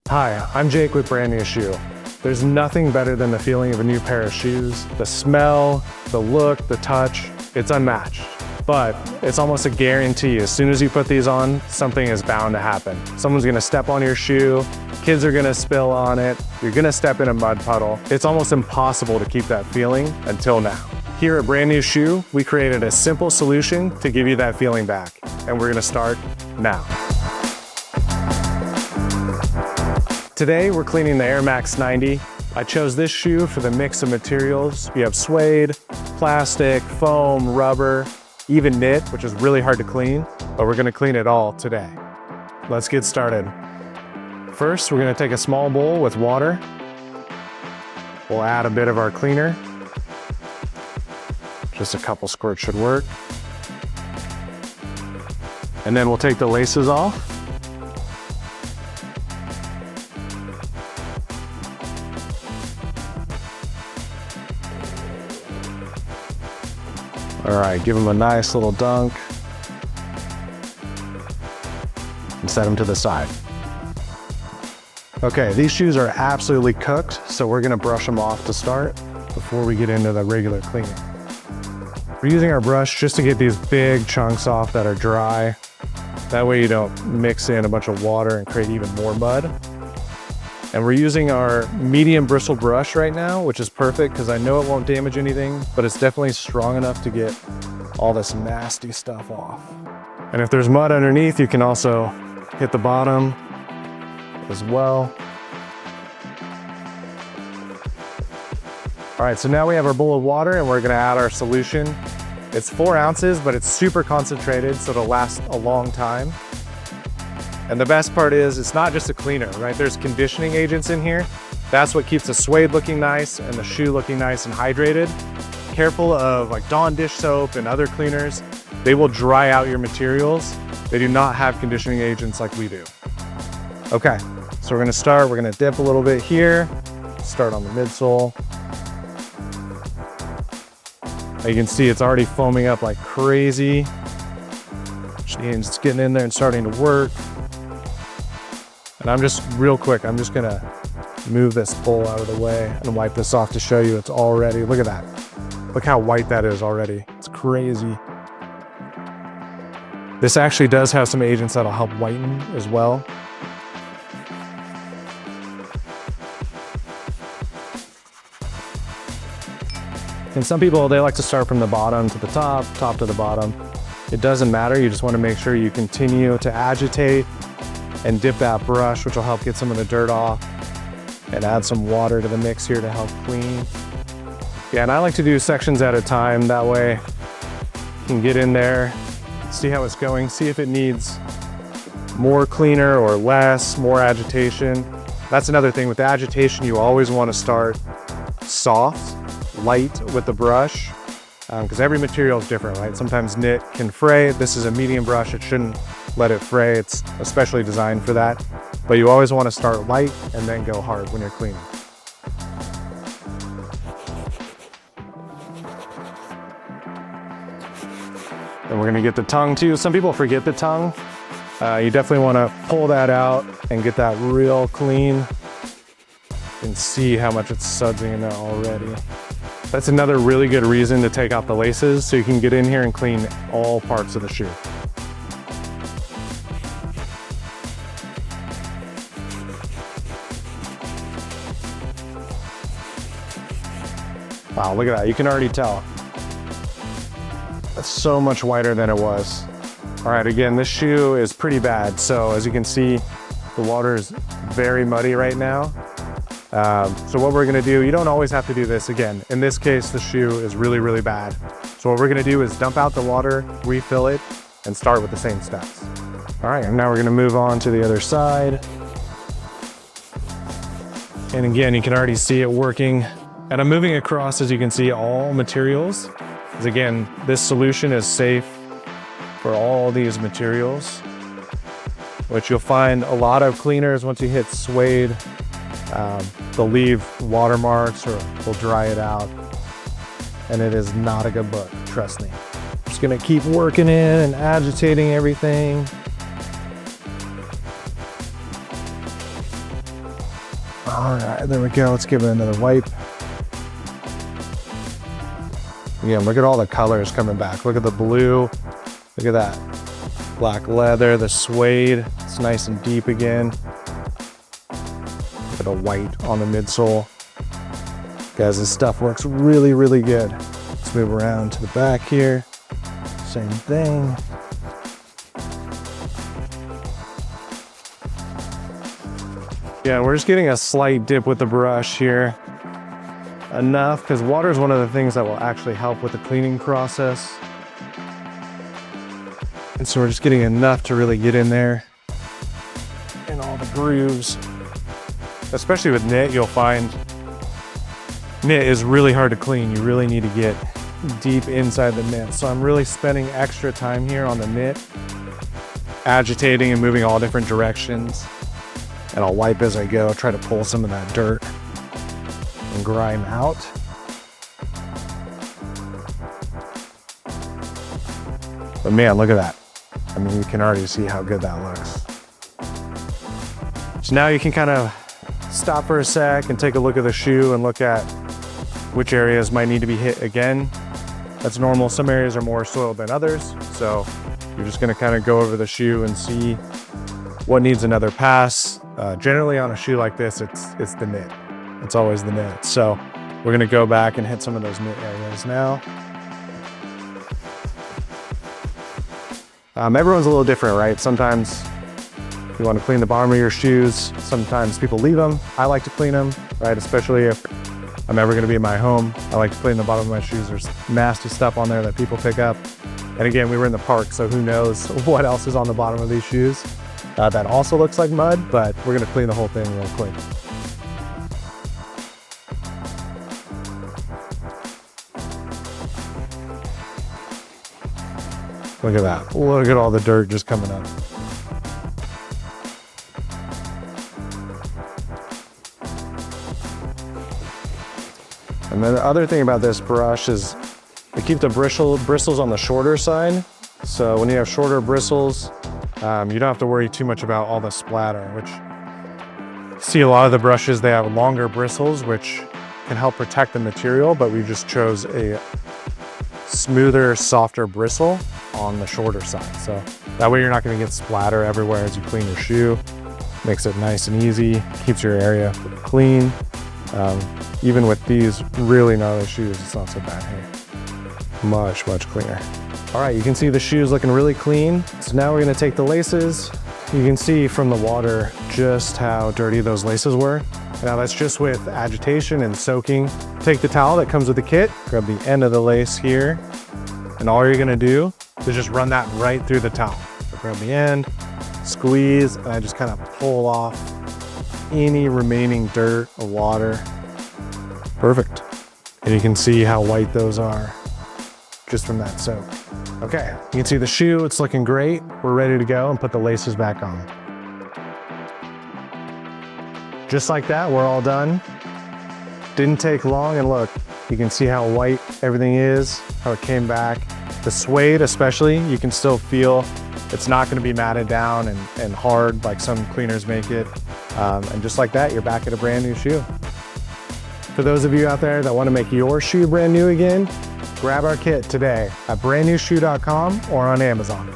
Hi, I'm Jake with Brand New Shoe. There's nothing better than the feeling of a new pair of shoes. The smell, the look, the touch, it's unmatched. But it's almost a guarantee, as soon as you put these on, something is bound to happen. Someone's gonna step on your shoe, kids are gonna spill on it, you're gonna step in a mud puddle. It's almost impossible to keep that feeling until now. Here at Brand New Shoe, we created a simple solution to give you that feeling back. And we're gonna start now. Today, we're cleaning the Air Max 90. I chose this shoe for the mix of materials. You have suede, plastic, foam, rubber, even knit, which is really hard to clean, but we're gonna clean it all today. Let's get started. First, we're gonna take a small bowl with water. We'll add a bit of our cleaner. Just a couple squirts should work. And then we'll take the laces off. All right, give them a nice little dunk and set them to the side. Okay, these shoes are absolutely cooked, so we're gonna brush them off to start before we get into the regular cleaning. We're using our brush just to get these big chunks off that are dry. That way you don't mix in a bunch of water and create even more mud. And we're using our medium bristle brush right now, which is perfect because I know it won't damage anything, but it's definitely strong enough to get all this nasty stuff off. And if there's mud underneath, you can also hit the bottom as well. All right, so now we have our bowl of water and we're gonna add our solution. It's 4 ounces, but it's super concentrated, so it'll last a long time. And the best part is it's not just a cleaner, right? There's conditioning agents in here. That's what keeps the suede looking nice and the shoe looking nice and hydrated. Careful of like Dawn dish soap and other cleaners. They will dry out your materials. They do not have conditioning agents like we do. Okay, so we're gonna dip a little bit here. Start on the midsole. You can see it's already foaming up like crazy. It's getting in there and starting to work. And I'm just gonna move this bowl out of the way and wipe this off to show you it's already, look at that. Look how white that is already. It's crazy. This actually does have some agents that'll help whiten as well. And some people, they like to start from the bottom to the top, top to the bottom. It doesn't matter, you just wanna make sure you continue to agitate and dip that brush, which will help get some of the dirt off, and add some water to the mix here to help clean. Yeah, and I like to do sections at a time. That way you can get in there, see how it's going, see if it needs more cleaner or less, more agitation. That's another thing with the agitation, you always want to start soft, light with the brush, because every material is different, right? Sometimes knit can fray. This is a medium brush, it shouldn't let it fray. It's especially designed for that. But you always want to start light and then go hard when you're cleaning. And we're gonna get the tongue too. Some people forget the tongue. You definitely want to pull that out and get that real clean. You can see how much it's sudsing in there already. That's another really good reason to take out the laces, so you can get in here and clean all parts of the shoe. Wow, look at that, you can already tell. That's so much whiter than it was. All right, again, this shoe is pretty bad. So as you can see, the water is very muddy right now. So what we're gonna do, you don't always have to do this. Again, in this case, the shoe is really, really bad. So what we're gonna do is dump out the water, refill it, and start with the same steps. All right, and now we're gonna move on to the other side. And again, you can already see it working. And I'm moving across, as you can see, all materials. Because again, this solution is safe for all these materials, which you'll find a lot of cleaners, once you hit suede, they'll leave watermarks or they'll dry it out. And it is not a good look, trust me. Just gonna keep working in and agitating everything. All right, there we go. Let's give it another wipe. Again, look at all the colors coming back. Look at the blue. Look at that black leather, the suede. It's nice and deep again. Look at the white on the midsole. Guys, this stuff works really, really good. Let's move around to the back here. Same thing. Yeah, we're just getting a slight dip with the brush here. Enough, because water is one of the things that will actually help with the cleaning process. And so we're just getting enough to really get in there in all the grooves. Especially with knit, you'll find knit is really hard to clean. You really need to get deep inside the knit. So I'm really spending extra time here on the knit, agitating and moving all different directions. And I'll wipe as I go, try to pull some of that dirt and grime out. But man, look at that. I mean, you can already see how good that looks. So now you can kind of stop for a sec and take a look at the shoe and look at which areas might need to be hit again. That's normal. Some areas are more soiled than others. So you're just gonna kind of go over the shoe and see what needs another pass. Generally on a shoe like this, it's the knit. It's always the knit. So we're gonna go back and hit some of those knit areas now. Everyone's a little different, right? Sometimes you want to clean the bottom of your shoes. Sometimes people leave them. I like to clean them, right? Especially if I'm ever gonna be in my home. I like to clean the bottom of my shoes. There's nasty stuff on there that people pick up. And again, we were in the park, so who knows what else is on the bottom of these shoes. That also looks like mud, but we're gonna clean the whole thing real quick. Look at that. Look at all the dirt just coming up. And then the other thing about this brush is we keep the bristles on the shorter side. So when you have shorter bristles, you don't have to worry too much about all the splatter, which you see a lot of the brushes, they have longer bristles, which can help protect the material, but we just chose a smoother, softer bristle on the shorter side. So that way you're not gonna get splatter everywhere as you clean your shoe. Makes it nice and easy, keeps your area clean. Even with these really gnarly shoes, it's not so bad here. Much, much cleaner. All right, you can see the shoes looking really clean. So now we're gonna take the laces. You can see from the water just how dirty those laces were. Now that's just with agitation and soaking. Take the towel that comes with the kit, grab the end of the lace here, and all you're gonna do is just run that right through the towel. So grab the end, squeeze, and I just kind of pull off any remaining dirt or water. Perfect. And you can see how white those are just from that soak. Okay, you can see the shoe, it's looking great. We're ready to go and put the laces back on. Just like that, we're all done. Didn't take long, and look, you can see how white everything is, how it came back. The suede especially, you can still feel it's not gonna be matted down and hard like some cleaners make it. And just like that, you're back at a brand new shoe. For those of you out there that wanna make your shoe brand new again, grab our kit today at brandnewshoe.com or on Amazon.